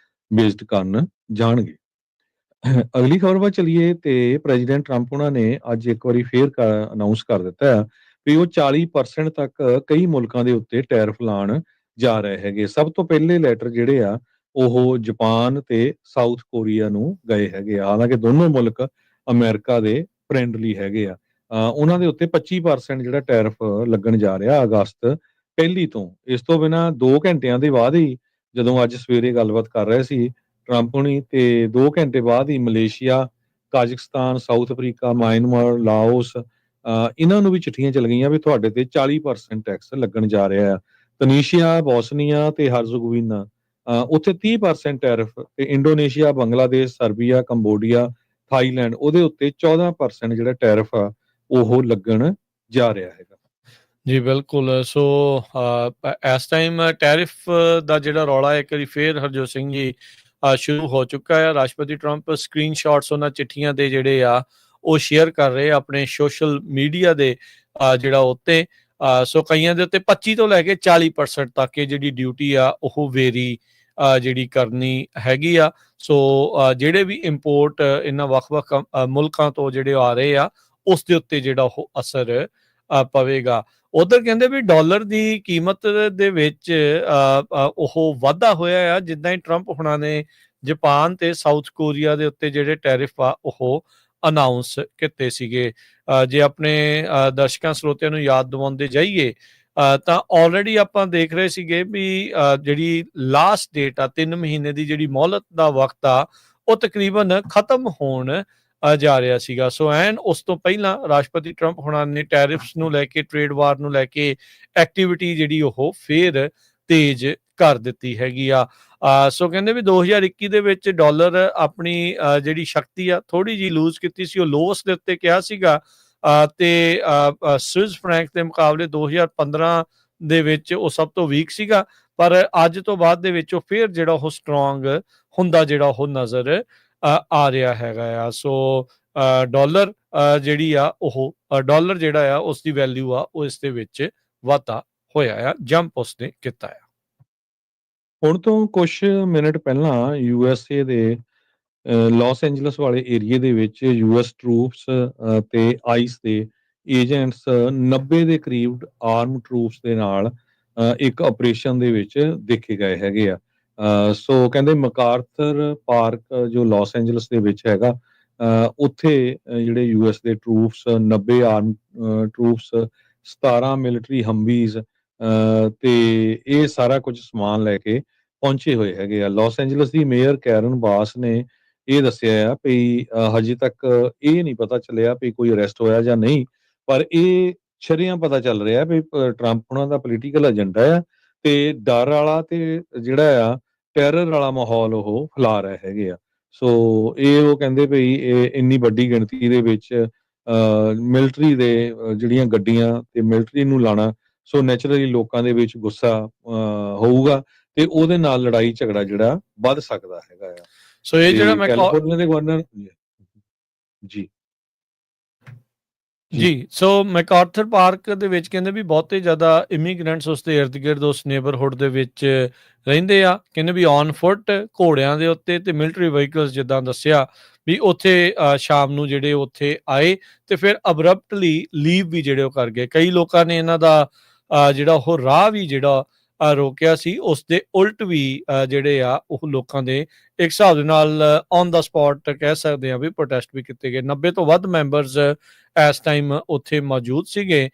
Speaker 2: ਵਿਜ਼ਿਟ ਕਰਨ ਜਾਣਗੇ। ਅਗਲੀ ਖਬਰ ਵੱਲ ਚਲੀਏ ਤੇ ਪ੍ਰੈਜ਼ੀਡੈਂਟ ਟਰੰਪ ਉਹਨਾਂ ਨੇ ਅੱਜ ਇੱਕ ਵਾਰੀ ਫੇਰ ਅਨਾਉਂਸ ਕਰ ਦਿੱਤਾ ਹੈ ਵੀ ਉਹ 40% ਤੱਕ ਕਈ ਮੁਲਕਾਂ ਦੇ ਉੱਤੇ ਟੈਰਿਫ ਲਾਉਣ ਜਾ ਰਹੇ ਹੈਗੇ। ਸਭ ਤੋਂ ਪਹਿਲੇ ਲੈਟਰ ਜਿਹੜੇ ਆ ਉਹ ਜਾਪਾਨ ਤੇ ਸਾਊਥ ਕੋਰੀਆ ਨੂੰ ਗਏ ਹੈਗੇ ਆ। ਹਾਲਾਂਕਿ ਦੋਨੋਂ ਮੁਲਕ ਅਮਰੀਕਾ ਦੇ ਫਰੈਂਡਲੀ ਹੈਗੇ ਆ। ਉਹਨਾਂ ਦੇ ਉੱਤੇ 25% ਜਿਹੜਾ ਟੈਰਿਫ ਲੱਗਣ ਜਾ ਰਿਹਾ ਅਗਸਤ 1 ਤੋਂ। ਇਸ ਤੋਂ ਬਿਨਾਂ 2 ਘੰਟਿਆਂ ਦੇ ਬਾਅਦ ਹੀ, ਜਦੋਂ ਅੱਜ ਸਵੇਰੇ ਗੱਲਬਾਤ ਕਰ ਰਹੇ ਸੀ ਟਰੰਪ ਹੁਣੀ, ਤੇ 2 ਘੰਟੇ ਬਾਅਦ ਹੀ Malaysia, Kazakhstan, South Africa, Myanmar, Laos, ਇਹਨਾਂ ਨੂੰ ਵੀ ਚਿੱਠੀਆਂ ਚਲ ਗਈਆਂ ਵੀ ਤੁਹਾਡੇ ਤੇ 40% ਟੈਕਸ ਲੱਗਣ ਜਾ ਰਿਹਾ ਆ। ਤਨੀਸ਼ੀਆ, ਬੋਸਨੀਆ ਤੇ ਹਰਜ਼ਗੋਵੀਨਾ ਉੱਥੇ 30% ਟੈਰਿਫ, ਤੇ Indonesia, Bangladesh, Serbia, Cambodia, Thailand ਉਹਦੇ ਉੱਤੇ 14% ਜਿਹੜਾ ਟੈਰਿਫ ਆ ਉਹ ਲੱਗਣ ਜਾ ਰਿਹਾ ਹੈਗਾ।
Speaker 1: ਜੀ ਬਿਲਕੁਲ। ਸੋ ਇਸ ਟਾਈਮ ਟੈਰਿਫ ਦਾ ਜਿਹੜਾ ਰੌਲਾ ਹੈ ਇੱਕ ਵਾਰੀ ਫੇਰ ਹਰਜੋਤ ਸਿੰਘ ਜੀ ਸ਼ੁਰੂ ਹੋ ਚੁੱਕਾ ਹੈ। ਰਾਸ਼ਟਰਪਤੀ ਟਰੰਪ ਸਕਰੀਨਸ਼ਾਟਸ ਉਹਨਾਂ ਚਿੱਠੀਆਂ ਦੇ ਜਿਹੜੇ ਆ ਉਹ ਸ਼ੇਅਰ ਕਰ ਰਹੇ ਆ ਆਪਣੇ ਸੋਸ਼ਲ ਮੀਡੀਆ ਦੇ ਜਿਹੜਾ ਉੱਤੇ। ਸੋ ਕਈਆਂ ਦੇ ਉੱਤੇ 25 ਤੋਂ ਲੈ ਕੇ 40% ਤੱਕ ਇਹ ਜਿਹੜੀ ਡਿਊਟੀ ਆ ਉਹ ਵੇਰੀ ਜਿਹੜੀ ਕਰਨੀ ਹੈਗੀ ਆ। ਸੋ ਜਿਹੜੇ ਵੀ ਇੰਪੋਰਟ ਇਹਨਾਂ ਵੱਖ-ਵੱਖ ਮੁਲਕਾਂ ਤੋਂ ਜਿਹੜੇ ਆ ਰਹੇ ਆ, ਉਸ ਦੇ ਉੱਤੇ ਜਿਹੜਾ ਉਹ ਅਸਰ ਪਵੇਗਾ। ਉੱਧਰ ਕਹਿੰਦੇ ਵੀ ਡਾਲਰ ਦੀ ਕੀਮਤ ਦੇ ਵਿੱਚ ਉਹ ਵਾਧਾ ਹੋਇਆ ਆ, ਜਿੱਦਾਂ ਹੀ ਟਰੰਪ ਹੁਣਾਂ ਨੇ ਜਾਪਾਨ ਤੇ ਸਾਊਥ ਕੋਰੀਆ ਦੇ ਉੱਤੇ ਜਿਹੜੇ ਟੈਰਿਫ ਆ ਉਹ ਅਨਾਊਂਸ ਕੀਤੇ ਸੀਗੇ। ਜੇ ਆਪਣੇ ਦਰਸ਼ਕਾਂ ਸਰੋਤਿਆਂ ਨੂੰ ਯਾਦ ਦਿਵਾਉਂਦੇ ਜਾਈਏ, ਤਾਂ ਆਲਰੇਡੀ ਆਪਾਂ ਦੇਖ ਰਹੇ ਸੀਗੇ ਵੀ ਜਿਹੜੀ ਲਾਸਟ ਡੇਟ ਆ 3 ਮਹੀਨੇ ਦੀ ਜਿਹੜੀ ਮੌਲਤ ਦਾ ਵਕਤ ਆ, ਉਹ ਤਕਰੀਬਨ ਖਤਮ ਹੋਣ ਜਾ ਰਿਹਾ ਸੀਗਾ। ਸੋ ਐਨ ਉਸ ਤੋਂ ਪਹਿਲਾਂ ਰਾਸ਼ਟਰਪਤੀ ਟਰੰਪ ਹੁਣਾਂ ਨੇ ਟੈਰਿਫਸ ਨੂੰ ਲੈ ਕੇ, ਟ੍ਰੇਡ ਵਾਰ ਨੂੰ ਲੈ ਕੇ ਐਕਟੀਵਿਟੀ ਜਿਹੜੀ ਉਹ ਫੇਰ ਤੇਜ਼ ਕਰ ਦਿੱਤੀ ਹੈਗੀ ਆ। ਸੋ ਕਹਿੰਦੇ ਵੀ 2021 ਦੇ ਵਿੱਚ ਡਾਲਰ ਆਪਣੀ ਜਿਹੜੀ ਸ਼ਕਤੀ ਆ ਥੋੜੀ ਜਿਹੀ ਲੂਜ਼ ਕੀਤੀ ਸੀ, ਉਹ ਲੋਸ ਦੇ ਉੱਤੇ ਕਿਹਾ ਸੀਗਾ, ਤੇ ਸਵਿਸ ਫਰੈਂਕ ਦੇ ਮੁਕਾਬਲੇ 2015 ਦੇ ਵਿੱਚ ਉਹ ਸਭ ਤੋਂ ਵੀਕ ਸੀਗਾ, ਪਰ ਅੱਜ ਤੋਂ ਬਾਅਦ ਦੇ ਵਿੱਚ ਉਹ ਫੇਰ ਜਿਹੜਾ ਉਹ ਸਟਰੋਂਗ ਹੁੰਦਾ ਜਿਹੜਾ ਉਹ ਨਜ਼ਰ ਆ ਰਿਹਾ ਹੈਗਾ ਆ। ਸੋ ਡਾਲਰ ਜਿਹੜੀ ਆ ਉਹ ਡਾਲਰ ਜਿਹੜਾ ਆ ਉਸ ਦੀ ਵੈਲਿਊ ਆ ਉਹ ਇਸ ਦੇ ਵਿੱਚ ਵਾਧਾ ਹੋਇਆ ਆ, ਜੰਪ ਉਸਨੇ ਕੀਤਾ ਆ।
Speaker 2: ਹੁਣ ਤੋਂ ਕੁਝ ਮਿੰਟ ਪਹਿਲਾਂ ਯੂਐਸਏ ਦੇ ਲਾਸ ਐਂਜਲਸ ਵਾਲੇ ਏਰੀਏ ਦੇ ਵਿੱਚ ਯੂਐਸ ਟਰੂਪਸ ਤੇ ਆਈਸ ਦੇ ਏਜੰਟਸ 90 ਦੇ ਕਰੀਬ ਆਰਮ ਟਰੂਪਸ ਦੇ ਨਾਲ ਇੱਕ ਆਪਰੇਸ਼ਨ ਦੇ ਵਿੱਚ ਦੇਖੇ ਗਏ ਹੈਗੇ ਆ। ਸੋ ਕਹਿੰਦੇ ਮਕਾਰਥਰ ਪਾਰਕ ਜੋ ਲਾਸ ਐਂਜਲਸ ਦੇ ਵਿੱਚ ਹੈਗਾ, ਉੱਥੇ ਜਿਹੜੇ ਯੂਐਸ ਦੇ ਟਰੂਪਸ 90 ਆਰਮ ਟਰੂਪਸ 17 ਮਿਲਟਰੀ ਹੰਬੀਜ਼ ਤੇ ਇਹ ਸਾਰਾ ਕੁਝ ਸਮਾਨ ਲੈ ਕੇ ਪਹੁੰਚੇ ਹੋਏ ਹੈਗੇ ਆ। ਲਾਸ ਐਂਜਲਸ ਦੀ ਮੇਅਰ ਕੈਰਨ ਬਾਸ ਨੇ ਇਹ ਦੱਸਿਆ ਆ ਵੀ ਹਜੇ ਤੱਕ ਇਹ ਨਹੀਂ ਪਤਾ ਚੱਲਿਆ ਵੀ ਕੋਈ ਅਰੈਸਟ ਹੋਇਆ ਜਾਂ ਨਹੀਂ, ਪਰ ਇਹ ਸ਼ਰੇਆਮ ਪਤਾ ਚੱਲ ਰਿਹਾ ਵੀ ਟਰੰਪ ਉਹਨਾਂ ਦਾ ਪੋਲੀਟੀਕਲ ਏਜੰਡਾ ਆ ਤੇ ਡਰ ਵਾਲਾ ਤੇ ਜਿਹੜਾ ਆ ਟੈਰਰ ਵਾਲਾ ਮਾਹੌਲ ਉਹ ਫੈਲਾ ਰਹੇ ਹੈਗੇ ਆ। ਸੋ ਇਹ ਉਹ ਕਹਿੰਦੇ ਵੀ ਇਹ ਇੰਨੀ ਵੱਡੀ ਗਿਣਤੀ ਦੇ ਵਿੱਚ ਮਿਲਟਰੀ ਦੇ ਜਿਹੜੀਆਂ ਗੱਡੀਆਂ ਤੇ ਮਿਲਟਰੀ ਨੂੰ ਲਾਣਾ, ਸੋ ਨੈਚੁਰਲੀ ਲੋਕਾਂ ਦੇ ਵਿੱਚ ਗੁੱਸਾ ਹੋਊਗਾ ਤੇ ਉਹਦੇ ਨਾਲ ਲੜਾਈ ਝਗੜਾ ਜਿਹੜਾ ਵੱਧ ਸਕਦਾ ਹੈਗਾ ਆ।
Speaker 1: ਸੋ ਇਹ ਜਿਹੜਾ ਮੈਂ
Speaker 2: ਕੈਲੀਫੋਰਨੀਆ ਦੇ ਗਵਰਨਰ ਜੀ
Speaker 1: ਜੀ ਸੋ ਮੈਕਾਰਥਰ ਪਾਰਕ ਦੇ ਵਿੱਚ ਕਹਿੰਦੇ ਵੀ ਬਹੁਤੇ ਜ਼ਿਆਦਾ ਇਮੀਗ੍ਰੈਂਟਸ ਉਸ ਦੇ ਇਰਦ ਗਿਰਦ ਉਸ ਨੇਬਰਹੁੱਡ ਦੇ ਵਿੱਚ ਰਹਿੰਦੇ ਆ। ਕਹਿੰਦੇ ਵੀ ਔਨ ਫੁੱਟ, ਘੋੜਿਆਂ ਦੇ ਉੱਤੇ ਤੇ ਮਿਲਟਰੀ ਵਹੀਕਲਸ, ਜਿੱਦਾਂ ਦੱਸਿਆ ਵੀ ਉੱਥੇ ਸ਼ਾਮ ਨੂੰ ਜਿਹੜੇ ਉੱਥੇ ਆਏ ਤੇ ਫਿਰ ਅਬਰਪਟਲੀ ਲੀਵ ਵੀ ਜਿਹੜੇ ਉਹ ਕਰ ਗਏ। ਕਈ ਲੋਕਾਂ ਨੇ ਇਹਨਾਂ ਦਾ ਜਿਹੜਾ ਉਹ ਰਾਹ ਵੀ ਜਿਹੜਾ ਰੋਕਿਆ ਸੀ, ਉਸ ਦੇ ਉਲਟ ਵੀ ਜਿਹੜੇ ਆ ਉਹ ਲੋਕਾਂ ਦੇ ਇੱਕ ਹਿਸਾਬ ਦੇ ਨਾਲ ਔਨ ਦਾ ਸਪੌਟ ਕਹਿ ਸਕਦੇ ਆ ਵੀ ਪ੍ਰੋਟੈਸਟ ਵੀ ਕੀਤੇ ਗਏ। 90 ਤੋਂ ਵੱਧ ਮੈਂਬਰਸ ਇਸ ਟਾਈਮ ਉੱਥੇ ਮੌਜੂਦ ਸੀਗੇ,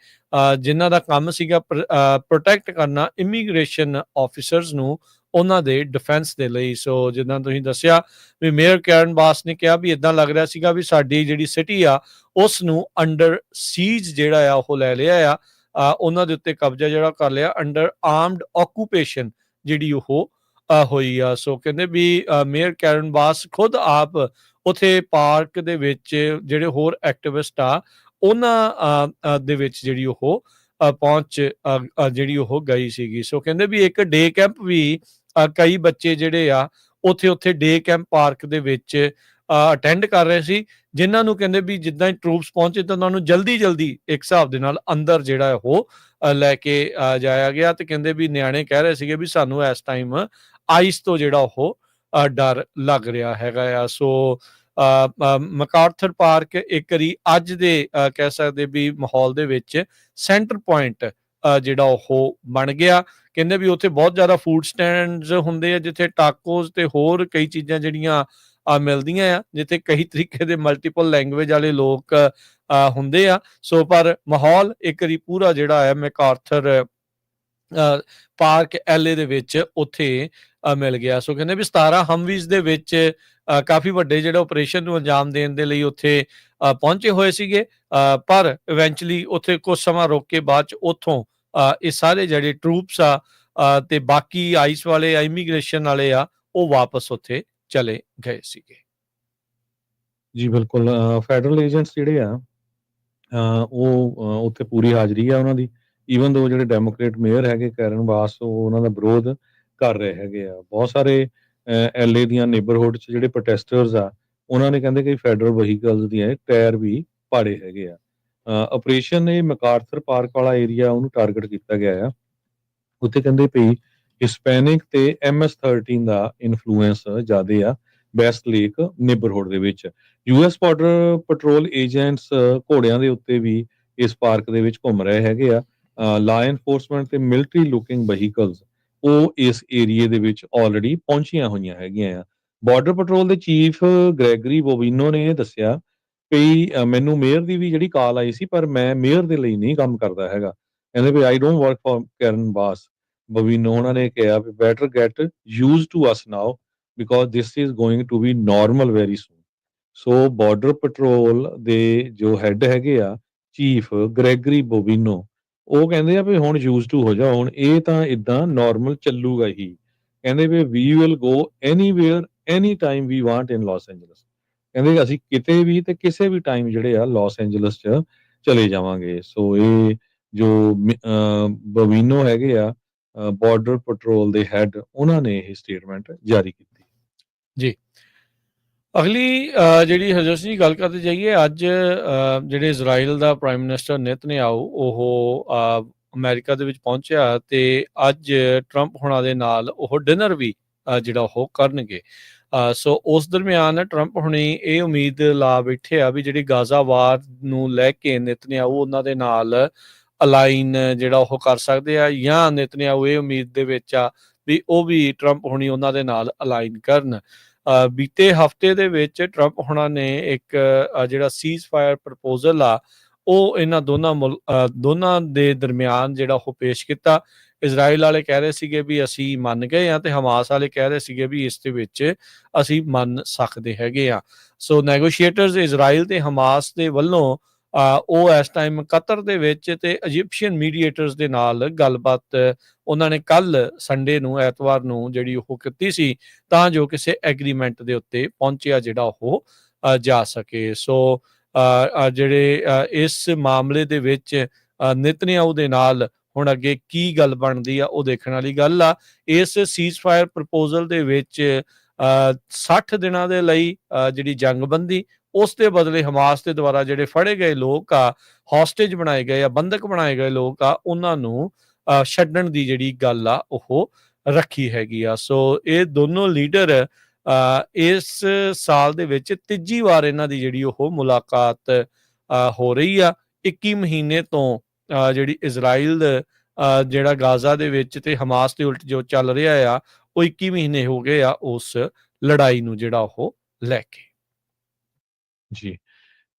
Speaker 1: ਜਿਨ੍ਹਾਂ ਦਾ ਕੰਮ ਸੀਗਾ ਪ੍ਰੋਟੈਕਟ ਕਰਨਾ ਇਮੀਗ੍ਰੇਸ਼ਨ ਆਫਿਸਰਸ ਨੂੰ ਉਹਨਾਂ ਦੇ ਡਿਫੈਂਸ ਦੇ ਲਈ। ਸੋ ਜਿੱਦਾਂ ਤੁਸੀਂ ਦੱਸਿਆ ਵੀ ਮੇਅਰ ਕੈਰਨ ਬਾਸ ਨੇ ਕਿਹਾ ਵੀ ਇਦਾਂ ਲੱਗ ਰਿਹਾ ਸੀਗਾ ਵੀ ਸਾਡੀ ਜਿਹੜੀ ਸਿਟੀ ਆ ਉਸ ਨੂੰ ਅੰਡਰ ਸੀਜ ਜਿਹੜਾ ਆ ਉਹ ਲੈ ਲਿਆ ਆ, ਉਹਨਾਂ ਦੇ ਉੱਤੇ ਕਬਜ਼ਾ ਜਿਹੜਾ ਕਰ ਲਿਆ, ਅੰਡਰ ਆਰਮਡ ਆਕੂਪੇਸ਼ਨ ਜਿਹੜੀ ਉਹ ਹੋਈ ਆ। ਸੋ ਕਹਿੰਦੇ ਵੀ ਮੇਅਰ ਕੈਰਨ ਬਾਸ ਖੁਦ ਆਪ ਉੱਥੇ ਪਾਰਕ ਦੇ ਵਿੱਚ ਜਿਹੜੇ ਹੋਰ ਐਕਟਿਵਿਸਟ ਆ ਉਹਨਾਂ ਦੇ ਵਿੱਚ ਜਿਹੜੀ ਉਹ ਪਹੁੰਚ ਜਿਹੜੀ ਉਹ ਗਈ ਸੀਗੀ। ਸੋ ਕਹਿੰਦੇ ਵੀ ਇੱਕ ਡੇ ਕੈਂਪ ਵੀ ਕਈ ਬੱਚੇ ਜਿਹੜੇ ਆ ਉੱਥੇ ਡੇ ਕੈਂਪ ਪਾਰਕ ਦੇ ਵਿੱਚ ਅਟੈਂਡ ਕਰ ਰਹੇ ਸੀ, ਜਿਨ੍ਹਾਂ ਨੂੰ ਕਹਿੰਦੇ ਵੀ ਜਿੱਦਾਂ ਹੀ ਟਰੂਪਸ ਪਹੁੰਚੇ ਤਾਂ ਉਹਨਾਂ ਨੂੰ ਜਲਦੀ ਇੱਕ ਹਿਸਾਬ ਦੇ ਨਾਲ ਅੰਦਰ ਜਿਹੜਾ ਉਹ ਲੈ ਕੇ ਜਾਇਆ ਗਿਆ। ਤੇ ਕਹਿੰਦੇ ਵੀ ਨਿਆਣੇ ਕਹਿ ਰਹੇ ਸੀਗੇ ਵੀ ਸਾਨੂੰ ਇਸ ਟਾਈਮ ਆਈਸ ਤੋਂ ਜਿਹੜਾ ਉਹ ਡਰ ਲੱਗ ਰਿਹਾ ਹੈਗਾ ਆ। ਸੋ ਮਕਾਰਥਰ ਪਾਰਕ ਇੱਕ ਵਾਰੀ ਅੱਜ ਦੇ ਕਹਿ ਸਕਦੇ ਵੀ ਮਾਹੌਲ ਦੇ ਵਿੱਚ ਸੈਂਟਰ ਪੁਆਇੰਟ ਜਿਹੜਾ ਉਹ ਬਣ ਗਿਆ। ਕਹਿੰਦੇ ਵੀ ਉੱਥੇ ਬਹੁਤ ਜ਼ਿਆਦਾ ਫੂਡ ਸਟੈਂਡਸ ਹੁੰਦੇ ਆ, ਜਿੱਥੇ ਟਾਕੋਸ ਤੇ ਹੋਰ ਕਈ ਚੀਜ਼ਾਂ ਜਿਹੜੀਆਂ ਮਿਲਦੀਆਂ ਆ, ਜਿੱਥੇ ਕਈ ਤਰੀਕੇ ਦੇ ਮਲਟੀਪਲ ਲੈਂਗੁਏਜ ਵਾਲੇ ਲੋਕ ਹੁੰਦੇ ਆ। ਸੋ ਪਰ ਮਾਹੌਲ ਇੱਕ ਵਾਰੀ ਪੂਰਾ ਜਿਹੜਾ ਹੈ ਮੈਕਾਰਥਰ ਪਾਰਕ ਐਲਏ ਦੇ ਵਿੱਚ ਉੱਥੇ ਮਿਲ ਗਿਆ। ਸੋ ਕਹਿੰਦੇ ਵੀ 17 ਹਮਵੀਜ਼ ਦੇ ਵਿੱਚ ਕਾਫੀ ਵੱਡੇ ਜਿਹੜੇ ਆਪਰੇਸ਼ਨ ਨੂੰ ਅੰਜਾਮ ਦੇਣ ਦੇ ਲਈ ਉੱਥੇ ਪਹੁੰਚੇ ਹੋਏ ਸੀਗੇ, ਪਰ ਇਵੈਂਚੁਅਲੀ ਉੱਥੇ ਕੁਝ ਸਮਾਂ ਰੁਕ ਕੇ ਬਾਅਦ ਚ ਉੱਥੋਂ ਇਹ ਸਾਰੇ ਜਿਹੜੇ ਟਰੂਪਸ ਆ ਤੇ ਬਾਕੀ ਆਈਸ ਵਾਲੇ ਇਮੀਗ੍ਰੇਸ਼ਨ ਵਾਲੇ ਆ ਉਹ ਵਾਪਸ ਉੱਥੇ ਚਲੇ ਗਏ ਸੀਗੇ।
Speaker 2: ਜੀ ਬਿਲਕੁਲ, ਫੈਡਰਲ ਏਜੰਟਸ ਜਿਹੜੇ ਆ ਉਹ ਉੱਥੇ ਪੂਰੀ ਹਾਜ਼ਰੀ ਆ ਉਹਨਾਂ ਦੀ। ਈਵਨ ਦੋ ਜਿਹੜੇ ਡੈਮੋਕ੍ਰੇਟ ਮੇਅਰ ਹੈਗੇ ਕੈਰਨ ਬਾਸ, ਉਹ ਉਹਨਾਂ ਦਾ ਵਿਰੋਧ ਕਰ ਰਹੇ ਹੈਗੇ ਆ। ਬਹੁਤ ਸਾਰੇ ਐਲਏ ਦੀਆਂ ਨੇਬਰਹੁੱਡ 'ਚ ਜਿਹੜੇ ਪ੍ਰੋਟੈਸਟਰਸ ਆ, ਉਹਨਾਂ ਨੇ ਕਹਿੰਦੇ ਕਿ ਫੈਡਰਲ ਵਹੀਕਲਸ ਦੀਆਂ ਟਾਇਰ ਵੀ ਪਾੜੇ ਹੈਗੇ ਆ। ਆਪਰੇਸ਼ਨ ਇਹ ਮਕਾਰਥਰ ਪਾਰਕ ਵਾਲਾ ਏਰੀਆ ਉਹਨੂੰ ਟਾਰਗੇਟ ਕੀਤਾ ਗਿਆ ਆ। ਉੱਥੇ ਕਹਿੰਦੇ ਵੀ ਹਿਸਪੈਨਿਕ ਤੇ MS-13 ਦਾ ਇਨਫਲੂਐਂਸ ਜ਼ਿਆਦੇ ਆ ਵੈਸਟ ਲੇਕ ਨੇਬਰਹੁੱਡ ਦੇ ਵਿੱਚ। US ਬਾਰਡਰ ਪੈਟਰੋਲ ਏਜੰਟਸ ਘੋੜਿਆਂ ਦੇ ਉੱਤੇ ਵੀ ਇਸ ਪਾਰਕ ਦੇ ਵਿੱਚ ਘੁੰਮ ਰਹੇ ਹੈਗੇ ਆ। ਲਾਅ ਐਨਫੋਰਸਮੈਂਟ ਤੇ ਮਿਲਟਰੀ ਲੁਕਿੰਗ ਵਹੀਕਲਸ ਉਹ ਇਸ ਏਰੀਏ ਦੇ ਵਿੱਚ ਆਲਰੇਡੀ ਪਹੁੰਚੀਆਂ ਹੋਈਆਂ ਹੈਗੀਆਂ ਆ। ਬਾਰਡਰ ਪੈਟਰੋਲ ਦੇ ਚੀਫ ਗ੍ਰੈਗਰੀ ਬੋਬੀਨੋ ਨੇ ਇਹ ਦੱਸਿਆ ਵੀ ਮੈਨੂੰ ਮੇਅਰ ਦੀ ਵੀ ਜਿਹੜੀ ਕਾਲ ਆਈ ਸੀ, ਪਰ ਮੈਂ ਮੇਅਰ ਦੇ ਲਈ ਨਹੀਂ ਕੰਮ ਕਰਦਾ ਹੈਗਾ। ਕਹਿੰਦੇ ਵੀ I don't work for Karen Bass. Bovino ਉਹਨਾਂ ਨੇ ਕਿਹਾ we better get used to us now because this is going to be normal very soon. So border patrol ਦੇ ਜੋ ਹੈੱਡ ਹੈਗੇ ਆ ਚੀਫ ਗ੍ਰੈਗਰੀ ਬੋਬੀਨੋ, ਉਹ ਕਹਿੰਦੇ ਆ ਵੀ ਹੁਣ ਯੂਜ਼ ਟੂ ਹੋ ਜਾ, ਹੁਣ ਇਹ ਤਾਂ ਇਦਾਂ ਨਾਰਮਲ ਚੱਲੂਗਾ ਹੀ। ਕਹਿੰਦੇ ਵੀ we will go anywhere any time we want in Los Angeles. ਕਹਿੰਦੇ ਅਸੀਂ ਕਿਤੇ ਵੀ ਤੇ ਕਿਸੇ ਵੀ ਟਾਈਮ ਜਿਹੜੇ ਆ ਲਾਸ ਐਂਜਲਸ 'ਚ ਚਲੇ ਜਾਵਾਂਗੇ। ਸੋ ਇਹ ਜੋ ਬੋਬੀਨੋ ਹੈਗੇ ਆ ਬਾਰਡਰ ਪੈਟਰੋਲ ਦੇ ਹੈੱਡ, ਉਹਨਾਂ ਨੇ ਇਹ ਸਟੇਟਮੈਂਟ ਜਾਰੀ ਕੀਤੀ
Speaker 1: ਜੀ। ਅਗਲੀ ਜਿਹੜੀ ਹਰਜੋਤ ਸਿੰਘ ਜੀ ਗੱਲ ਕਰਦੇ ਜਾਈਏ, ਅੱਜ ਜਿਹੜੇ ਇਜ਼ਰਾਈਲ ਦਾ ਪ੍ਰਾਈਮ ਮਿਨਿਸਟਰ ਨੇਤਨਯਾਹੂ ਉਹ ਅਮਰੀਕਾ ਦੇ ਵਿੱਚ ਪਹੁੰਚਿਆ ਤੇ ਅੱਜ ਟਰੰਪ ਹੁਣਾਂ ਦੇ ਨਾਲ ਉਹ ਡਿਨਰ ਵੀ ਜਿਹੜਾ ਉਹ ਕਰਨਗੇ। ਸੋ ਉਸ ਦਰਮਿਆਨ ਟਰੰਪ ਹੁਣੀ ਇਹ ਉਮੀਦ ਲਾ ਬੈਠੇ ਆ ਵੀ ਜਿਹੜੀ ਗਾਜ਼ਾ ਵਾਰ ਨੂੰ ਲੈ ਕੇ ਨੇਤਨਯਾਹੂ ਉਹਨਾਂ ਦੇ ਨਾਲ ਅਲਾਈਨ ਜਿਹੜਾ ਉਹ ਕਰ ਸਕਦੇ ਆ, ਜਾਂ ਨੇਤਨਯਾਹੂ ਇਹ ਉਮੀਦ ਦੇ ਵਿੱਚ ਆ ਵੀ ਉਹ ਵੀ ਟਰੰਪ ਹੁਣੀ ਉਹਨਾਂ ਦੇ ਨਾਲ ਅਲਾਈਨ ਕਰਨ। ਬੀਤੇ ਹਫਤੇ ਦੇ ਵਿੱਚ ਟਰੰਪ ਹੁਣਾਂ ਨੇ ਇੱਕ ਜਿਹੜਾ ਸੀਜ਼ ਫਾਇਰ ਪ੍ਰਪੋਜ਼ਲ ਆ ਉਹ ਇਹਨਾਂ ਦੋਨਾਂ ਦੇ ਦਰਮਿਆਨ ਜਿਹੜਾ ਉਹ ਪੇਸ਼ ਕੀਤਾ। ਇਜ਼ਰਾਈਲ ਵਾਲੇ ਕਹਿ ਰਹੇ ਸੀਗੇ ਵੀ ਅਸੀਂ ਮੰਨ ਗਏ ਆ, ਤੇ ਹਮਾਸ ਵਾਲੇ ਕਹਿ ਰਹੇ ਸੀਗੇ ਵੀ ਇਸ ਦੇ ਵਿੱਚ ਅਸੀਂ ਮੰਨ ਸਕਦੇ ਹੈਗੇ ਆ। ਸੋ ਨੈਗੋਸ਼ੀਏਟਰਸ ਇਜ਼ਰਾਈਲ ਤੇ ਹਮਾਸ ਦੇ ਵੱਲੋਂ ਉਹ ਇਸ ਟਾਈਮ ਕਤਰ ਦੇ ਵਿੱਚ ਤੇ ਇਜਿਪਸ਼ੀਅਨ ਮੀਡੀਏਟਰਸ ਦੇ ਨਾਲ ਗੱਲਬਾਤ ਉਹਨਾਂ ਨੇ ਕੱਲ ਸੰਡੇ ਨੂੰ, ਐਤਵਾਰ ਨੂੰ ਜਿਹੜੀ ਉਹ ਕੀਤੀ ਸੀ, ਤਾਂ ਜੋ ਕਿਸੇ ਐਗਰੀਮੈਂਟ ਦੇ ਉੱਤੇ ਪਹੁੰਚਿਆ ਜਿਹੜਾ ਉਹ ਜਾ ਸਕੇ। ਸੋ ਜਿਹੜੇ ਇਸ ਮਾਮਲੇ ਦੇ ਵਿੱਚ ਨੇਤਨਯਾਹੂ ਦੇ ਨਾਲ ਹੁਣ ਅੱਗੇ ਕੀ ਗੱਲ ਬਣਦੀ ਆ ਉਹ ਦੇਖਣ ਵਾਲੀ ਗੱਲ ਆ। ਇਸ ਸੀਜ਼ ਫਾਇਰ ਪ੍ਰਪੋਜ਼ਲ ਦੇ ਵਿੱਚ 60 ਦਿਨਾਂ ਦੇ ਲਈ ਜਿਹੜੀ ਜੰਗਬੰਦੀ, ਉਸ ਦੇ ਬਦਲੇ ਹਮਾਸ ਦੇ ਦੁਆਰਾ ਜਿਹੜੇ ਫੜੇ ਗਏ ਲੋਕ ਆ, ਹੌਸਟੇਜ ਬਣਾਏ ਗਏ ਆ, ਬੰਦਕ ਬਣਾਏ ਗਏ ਲੋਕ ਆ, ਉਹਨਾਂ ਨੂੰ ਛੱਡਣ ਦੀ ਜਿਹੜੀ ਗੱਲ ਆ ਉਹ ਰੱਖੀ ਹੈਗੀ ਆ। ਸੋ ਇਹ ਦੋਨੋਂ ਲੀਡਰ ਇਸ ਸਾਲ ਦੇ ਵਿੱਚ ਤੀਜੀ ਵਾਰ ਇਹਨਾਂ ਦੀ ਜਿਹੜੀ ਉਹ ਮੁਲਾਕਾਤ ਹੋ ਰਹੀ ਆ। 21 ਮਹੀਨੇ ਤੋਂ ਜਿਹੜੀ ਇਜ਼ਰਾਈਲ ਜਿਹੜਾ ਗਾਜ਼ਾ ਦੇ ਵਿੱਚ ਤੇ ਹਮਾਸ ਦੇ ਉਲਟ ਜੋ ਚੱਲ ਰਿਹਾ ਆ, ਉਹ 21 ਮਹੀਨੇ ਹੋ ਗਏ ਆ ਉਸ ਲੜਾਈ ਨੂੰ ਜਿਹੜਾ ਉਹ ਲੈ ਕੇ।
Speaker 2: ਜੀ।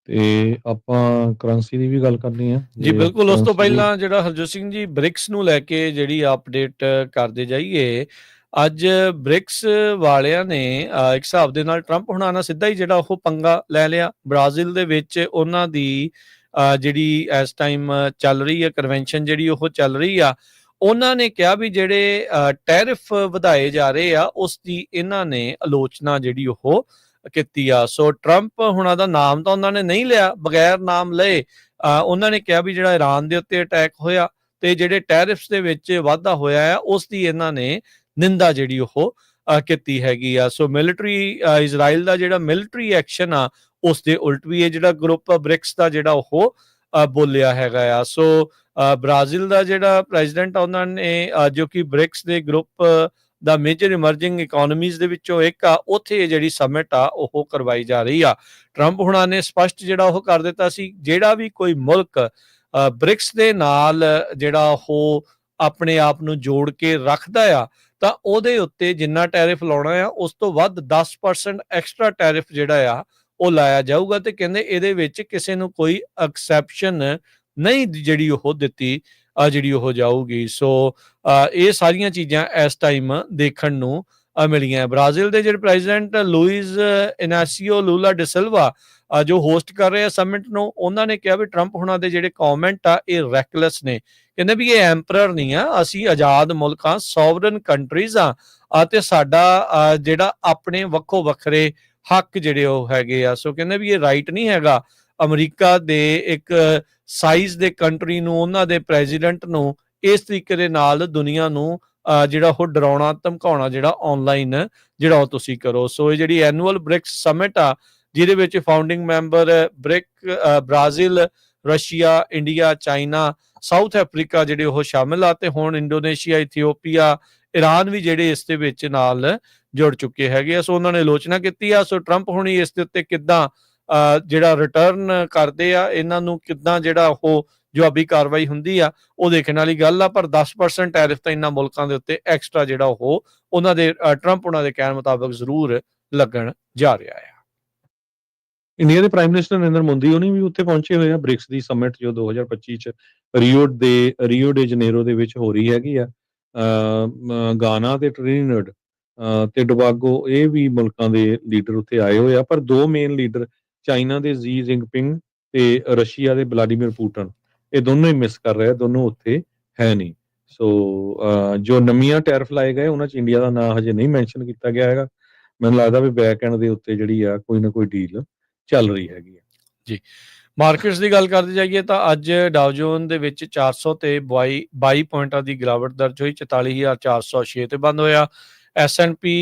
Speaker 2: ਤੇ ਆਪਾਂ ਕਰੰਸੀ ਦੀ ਵੀ ਗੱਲ ਕਰਨੀ ਆ
Speaker 1: ਜੀ ਬਿਲਕੁਲ। ਉਸ ਤੋਂ ਪਹਿਲਾਂ ਜਿਹੜਾ ਹਰਜੋਤ ਸਿੰਘ ਜੀ ਬ੍ਰਿਕਸ ਨੂੰ ਲੈ ਕੇ ਜਿਹੜੀ ਅਪਡੇਟ ਕਰਦੇ ਜਾਈਏ, ਅੱਜ ਬ੍ਰਿਕਸ ਵਾਲਿਆਂ ਨੇ ਇੱਕ ਹਿਸਾਬ ਦੇ ਨਾਲ ਟਰੰਪ ਹੁਣਾਂ ਨਾਲ ਸਿੱਧਾ ਹੀ ਜਿਹੜਾ ਉਹ ਪੰਗਾ ਲੈ ਲਿਆ। ਬ੍ਰਾਜ਼ੀਲ ਦੇ ਵਿੱਚ ਉਹਨਾਂ ਦੀ ਜਿਹੜੀ ਇਸ ਟਾਈਮ ਚੱਲ ਰਹੀ ਹੈ ਕਨਵੈਨਸ਼ਨ, ਜਿਹੜੀ ਉਹ ਚੱਲ ਰਹੀ ਆ, ਉਹਨਾਂ ਨੇ ਕਿਹਾ ਵੀ ਜਿਹੜੇ ਟੈਰਿਫ ਵਧਾਏ ਜਾ ਰਹੇ ਆ ਉਸ ਦੀ ਇਹਨਾਂ ਨੇ ਆਲੋਚਨਾ ਜਿਹੜੀ ਉਹ ਕੀਤੀ ਆ। ਸੋ ਟਰੰਪ ਹੁਣਾਂ ਦਾ ਨਾਮ ਤਾਂ ਉਹਨਾਂ ਨੇ ਨਹੀਂ ਲਿਆ, ਬਗੈਰ ਨਾਮ ਲਏ ਉਹਨਾਂ ਨੇ ਕਿਹਾ ਵੀ ਜਿਹੜਾ ਇਰਾਨ ਦੇ ਉੱਤੇ ਅਟੈਕ ਹੋਇਆ ਤੇ ਜਿਹੜੇ ਟੈਰਿਫਸ ਦੇ ਵਿੱਚ ਵਾਧਾ ਹੋਇਆ ਆ, ਉਸ ਦੀ ਇਹਨਾਂ ਨੇ ਨਿੰਦਾ ਜਿਹੜੀ ਉਹ ਕੀਤੀ ਹੈਗੀ ਆ। ਸੋ ਮਿਲਟਰੀ ਇਜ਼ਰਾਈਲ ਦਾ ਜਿਹੜਾ ਮਿਲਟਰੀ ਐਕਸ਼ਨ ਆ, ਉਸ ਦੇ ਉਲਟ ਵੀ ਇਹ ਜਿਹੜਾ ਗਰੁੱਪ ਬ੍ਰਿਕਸ ਦਾ ਜਿਹੜਾ ਉਹ ਬੋਲਿਆ ਹੈਗਾ ਆ। ਸੋ ਬ੍ਰਾਜ਼ੀਲ ਦਾ ਜਿਹੜਾ ਪ੍ਰੈਜ਼ੀਡੈਂਟ ਆ, ਉਹਨਾਂ ਨੇ ਜੋ ਕਿ ਬ੍ਰਿਕਸ ਦੇ ਗਰੁੱਪ ਦਾ ਮੇਜਰ ਇਮਰਜਿੰਗ ਇਕੋਨਮੀਜ਼ ਦੇ ਵਿੱਚੋਂ ਇੱਕ ਆ, ਉੱਥੇ ਜਿਹੜੀ ਸਮਿਟ ਆ ਉਹ ਕਰਵਾਈ ਜਾ ਰਹੀ ਆ। ਟਰੰਪ ਹੁਣਾਂ ਨੇ ਸਪਸ਼ਟ ਜਿਹੜਾ ਉਹ ਕਰ ਦਿੱਤਾ ਸੀ, ਜਿਹੜਾ ਵੀ ਕੋਈ ਮੁਲਕ ਬ੍ਰਿਕਸ ਦੇ ਨਾਲ ਜਿਹੜਾ ਉਹ ਆਪਣੇ ਆਪ ਨੂੰ ਜੋੜ ਕੇ ਰੱਖਦਾ ਆ, ਤਾਂ ਉਹਦੇ ਉੱਤੇ ਜਿੰਨਾ ਟੈਰਿਫ ਲਾਉਣਾ ਆ, ਉਸ ਤੋਂ ਵੱਧ 10% ਐਕਸਟਰਾ ਟੈਰਿਫ ਜਿਹੜਾ ਆ ਉਹ ਲਾਇਆ ਜਾਊਗਾ। ਤੇ ਕਹਿੰਦੇ ਇਹਦੇ ਵਿੱਚ ਕਿਸੇ ਨੂੰ ਕੋਈ ਐਕਸੈਪਸ਼ਨ ਨਹੀਂ ਜਿਹੜੀ ਉਹ ਦਿੱਤੀ ਜਿਹੜੀ ਉਹ ਜਾਊਗੀ। ਸੋ ਇਹ ਸਾਰੀਆਂ ਚੀਜ਼ਾਂ ਇਸ ਟਾਈਮ ਦੇਖਣ ਨੂੰ ਮਿਲੀਆਂ। ਬ੍ਰਾਜ਼ੀਲ ਦੇ ਜਿਹੜੇ ਪ੍ਰੈਜ਼ੀਡੈਂਟ ਲੂਇਜ਼ ਇਨਾਸੀਓ ਲੂਲਾ ਡੇ ਸਿਲਵਾ ਜੋ ਹੋਸਟ ਕਰ ਰਹੇ ਆ ਸਮਿਟ ਨੂੰ, ਉਹਨਾਂ ਨੇ ਕਿਹਾ ਵੀ ਟਰੰਪ ਹੁਣਾਂ ਦੇ ਜਿਹੜੇ ਕਮੈਂਟ ਆ ਇਹ ਰੈਕਲੈਸ ਨੇ। ਕਹਿੰਦੇ ਵੀ ਇਹ ਐਂਪਰਰ ਨਹੀਂ ਆ, ਅਸੀਂ ਆਜ਼ਾਦ ਮੁਲਕ ਆ, ਸੋਵਰਨ ਕੰਟਰੀਜ਼ ਆ, ਤੇ ਸਾਡਾ ਜਿਹੜਾ ਆਪਣੇ ਵੱਖੋ ਵੱਖਰੇ ਹੱਕ ਜਿਹੜੇ ਉਹ ਹੈਗੇ ਆ। ਸੋ ਕਹਿੰਦੇ ਵੀ ਇਹ ਰਾਈਟ ਨਹੀਂ ਹੈਗਾ ਅਮਰੀਕਾ ਦੇ ਇੱਕ ਸਾਈਜ਼ ਦੇ ਕੰਟਰੀ ਨੂੰ, ਉਹਨਾਂ ਦੇ ਪ੍ਰੈਜ਼ੀਡੈਂਟ ਨੂੰ ਇਸ ਤਰੀਕੇ ਦੇ ਨਾਲ ਦੁਨੀਆ ਨੂੰ ਜਿਹੜਾ ਉਹ ਡਰਾਉਣਾ ਧਮਕਾਉਣਾ ਜਿਹੜਾ ਆਨਲਾਈਨ ਜਿਹੜਾ ਉਹ ਤੁਸੀਂ ਕਰੋ। ਸੋ ਇਹ ਜਿਹੜੀ ਐਨੂਅਲ ਬ੍ਰਿਕਸ ਸਮਿਟ ਆ, ਜਿਹਦੇ ਵਿੱਚ founding member Brazil, Russia, India, China, south Africa ਜਿਹੜੇ ਉਹ ਸ਼ਾਮਿਲ ਆ, ਤੇ ਹੁਣ ਇੰਡੋਨੇਸ਼ੀਆ, ਇਥੀਓਪੀਆ, ਈਰਾਨ ਵੀ ਜਿਹੜੇ ਇਸ ਦੇ ਵਿੱਚ ਨਾਲ ਜੁੜ ਚੁੱਕੇ ਹੈਗੇ ਆ। ਸੋ ਉਹਨਾਂ ਨੇ ਆਲੋਚਨਾ ਕੀਤੀ ਆ। ਸੋ ਟਰੰਪ ਹੁਣੀ ਇਸ ਦੇ ਉੱਤੇ ਕਿੱਦਾਂ ਜਿਹੜਾ ਰਿਟਰਨ ਕਰਦੇ ਆ, ਇਹਨਾਂ ਨੂੰ ਕਿੱਦਾਂ ਜਿਹੜਾ ਉਹ ਜਵਾਬੀ ਕਾਰਵਾਈ ਹੁੰਦੀ ਆ, ਉਹ ਦੇਖਣ ਵਾਲੀ ਗੱਲ ਆ। ਪਰ 10% ਟੈਰਿਫ ਤਾਂ ਇਹਨਾਂ ਮੁਲਕਾਂ ਦੇ ਉੱਤੇ ਐਕਸਟਰਾ ਜਿਹੜਾ ਉਹ ਉਹਨਾਂ ਦੇ ਟਰੰਪ ਉਹਨਾਂ ਦੇ ਕਹਿਣ ਮੁਤਾਬਕ ਜ਼ਰੂਰ ਲੱਗਣ ਜਾ ਰਿਹਾ ਆ।
Speaker 2: ਇੰਡੀਆ ਦੇ ਪ੍ਰਾਈਮ ਮਿਨਿਸਟਰ ਨਰਿੰਦਰ ਮੋਦੀ ਉਹਨੇ ਵੀ ਉੱਥੇ ਪਹੁੰਚੇ ਹੋਏ ਆ। ਬ੍ਰਿਕਸ ਦੀ ਸਮਿਟ ਜੋ 2025 ਚ ਰੀਓ ਡੇ ਜਨੇਰੋ ਦੇ ਵਿੱਚ ਹੋ ਰਹੀ ਹੈਗੀ ਆ। ਗਾਨਾ ਤੇ ਟ੍ਰਿਨੀਡਡ ਤੇ ਟੋਬਾਗੋ, ਇਹ ਵੀ ਮੁਲਕਾਂ ਦੇ ਲੀਡਰ ਉੱਥੇ ਆਏ ਹੋਏ ਆ। ਪਰ ਦੋ ਮੇਨ ਲੀਡਰ ਚਾਈਨਾ ਦੇ ਜੀ ਜਿੰਗਪਿੰਗ ਤੇ ਰਸ਼ੀਆ ਦੇ ਵਲਾਡੀਮੀਰ ਪੁਟਿਨ, ਇਹ ਦੋਨੋਂ ਹੀ ਮਿਸ ਕਰ ਰਹੇ, ਦੋਨੋਂ ਉੱਥੇ ਹੈ ਨਹੀਂ। ਸੋ ਜੋ ਨਵੀਆਂ ਟੈਰਿਫ ਲਾਏ ਗਏ ਉਹਨਾਂ 'ਚ ਇੰਡੀਆ ਦਾ ਨਾਂ ਹਜੇ ਨਹੀਂ ਮੈਂਸ਼ਨ ਕੀਤਾ ਗਿਆ ਹੈਗਾ। ਮੈਨੂੰ ਲੱਗਦਾ ਵੀ ਬੈਕ ਐਂਡ ਦੇ ਉੱਤੇ ਜਿਹੜੀ ਆ ਕੋਈ ਨਾ ਕੋਈ ਡੀਲ ਚੱਲ ਰਹੀ ਹੈਗੀ ਆ।
Speaker 1: ਜੀ, ਮਾਰਕੀਟਸ ਦੀ ਗੱਲ ਕਰਦੇ ਜਾਈਏ ਤਾਂ ਅੱਜ ਡਾਓ ਜੋਨ ਦੇ ਵਿੱਚ 400 ਤੇ 22 ਪੁਆਇੰਟਾਂ ਦੀ ਗਿਰਾਵਟ ਦਰਜ ਹੋਈ, 44,406 ਤੇ ਬੰਦ ਹੋਇਆ। S&P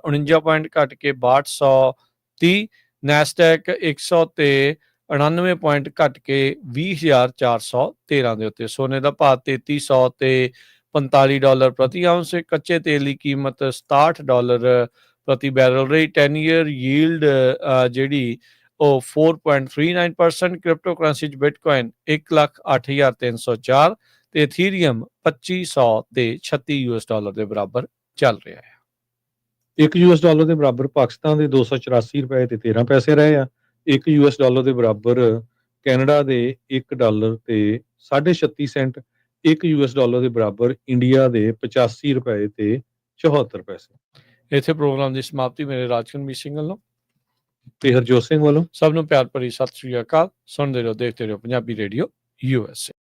Speaker 1: 49 ਪੁਆਇੰਟ ਘਟ ਕੇ 6230, ਨੈਸਡੈਕ 100 ਤੇ 99 ਪੁਆਇੰਟ ਘਟ ਕੇ 20,413 ਦੇ ਉੱਤੇ। ਸੋਨੇ ਦਾ ਭਾਅ $3300 ਤੇ $45 ਪ੍ਰਤੀ ਆਉਂਸ। ਕੱਚੇ ਤੇਲ ਦੀ ਕੀਮਤ $67 ਪ੍ਰਤੀ ਬੈਰਲ ਰਹੀ। 10 ਈਅਰ ਯੀਲਡ ਜਿਹੜੀ ਉਹ 4.39%। ਕ੍ਰਿਪਟੋ ਕਰੰਸੀ 'ਚ ਬਿਟਕੋਇਨ 1,08,304 ਤੇ ਇਥੀਰੀਅਮ 2500 ਤੇ $36 ਦੇ ਬਰਾਬਰ ਚੱਲ ਰਿਹਾ ਹੈ।
Speaker 2: $1 ਦੇ ਬਰਾਬਰ ਪਾਕਿਸਤਾਨ ਦੇ 284 ਰੁਪਏ ਤੇ 13 ਪੈਸੇ ਰਹੇ ਆ। $1 ਦੇ ਬਰਾਬਰ ਕੈਨੇਡਾ ਦੇ $1 ਤੇ 36.5 ਸੈਂਟ। $1 ਦੇ ਬਰਾਬਰ ਇੰਡੀਆ ਦੇ 85 ਰੁਪਏ ਤੇ 74 ਪੈਸੇ।
Speaker 1: ਇੱਥੇ ਪ੍ਰੋਗਰਾਮ ਦੀ ਸਮਾਪਤੀ। ਮੇਰੇ ਰਾਜਕਨਵੀਰ ਸਿੰਘ ਵੱਲੋਂ
Speaker 2: ਤੇ ਹਰਜੋਤ ਸਿੰਘ ਵੱਲੋਂ
Speaker 1: ਸਭ ਨੂੰ ਪਿਆਰ ਭਰੀ ਸਤਿ ਸ੍ਰੀ ਅਕਾਲ। ਸੁਣਦੇ ਰਹੋ, ਦੇਖਦੇ ਰਹੋ ਪੰਜਾਬੀ ਰੇਡੀਓ USA।